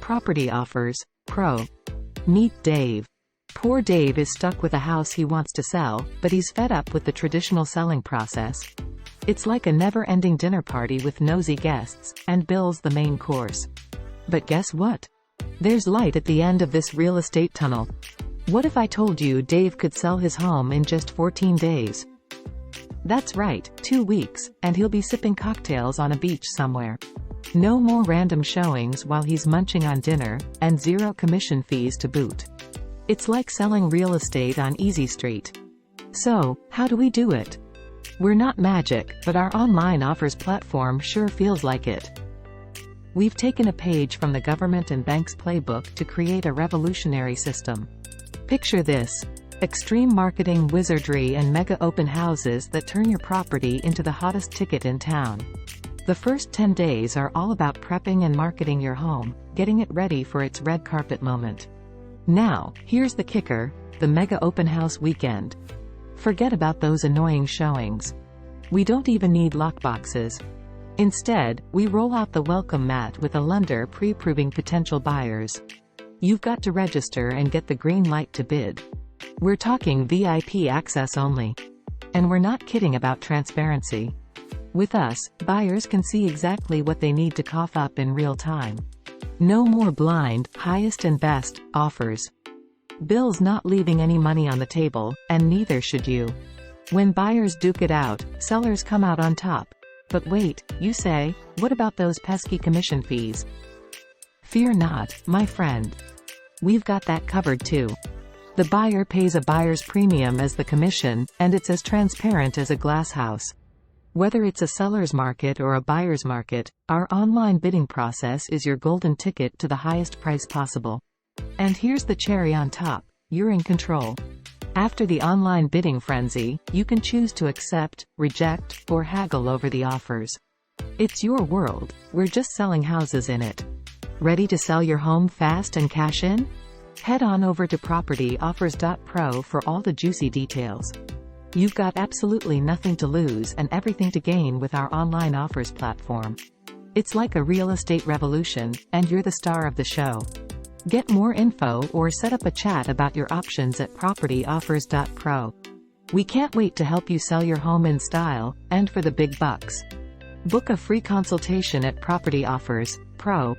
Property-Offers.pro. Meet Dave. Poor Dave is stuck with a house he wants to sell, but he's fed up with the traditional selling process. It's like a never-ending dinner party with nosy guests, and bills the main course. But guess what? There's light at the end of this real estate tunnel. What if I told you Dave could sell his home in just 14 days? That's right, 2 weeks, and he'll be sipping cocktails on a beach somewhere. No more random showings while he's munching on dinner, and zero commission fees to boot. It's like selling real estate on Easy Street. So, how do we do it? We're not magic, but our online offers platform sure feels like it. We've taken a page from the government and bank's playbook to create a revolutionary system. Picture this: extreme marketing wizardry and mega open houses that turn your property into the hottest ticket in town. The first 10 days are all about prepping and marketing your home, getting it ready for its red carpet moment. Now, here's the kicker: the mega open house weekend. Forget about those annoying showings. We don't even need lockboxes. Instead, we roll out the welcome mat with a lender pre-approving potential buyers. You've got to register and get the green light to bid. We're talking VIP access only. And we're not kidding about transparency. With us, buyers can see exactly what they need to cough up in real time. No more blind, highest and best offers. Bill's not leaving any money on the table, and neither should you. When buyers duke it out, sellers come out on top. But wait, you say, what about those pesky commission fees? Fear not, my friend. We've got that covered too. The buyer pays a buyer's premium as the commission, and it's as transparent as a glass house. Whether it's a seller's market or a buyer's market, our online bidding process is your golden ticket to the highest price possible. And here's the cherry on top: you're in control. After the online bidding frenzy, you can choose to accept, reject, or haggle over the offers. It's your world. We're just selling houses in it. Ready to sell your home fast and cash in? Head on over to Propertyoffers.pro for all the juicy details. You've got absolutely nothing to lose and everything to gain with our online offers platform. It's like a real estate revolution, and you're the star of the show. Get more info or set up a chat about your options at Propertyoffers.pro. We can't wait to help you sell your home in style, and for the big bucks. Book a free consultation at Property-Offers.pro.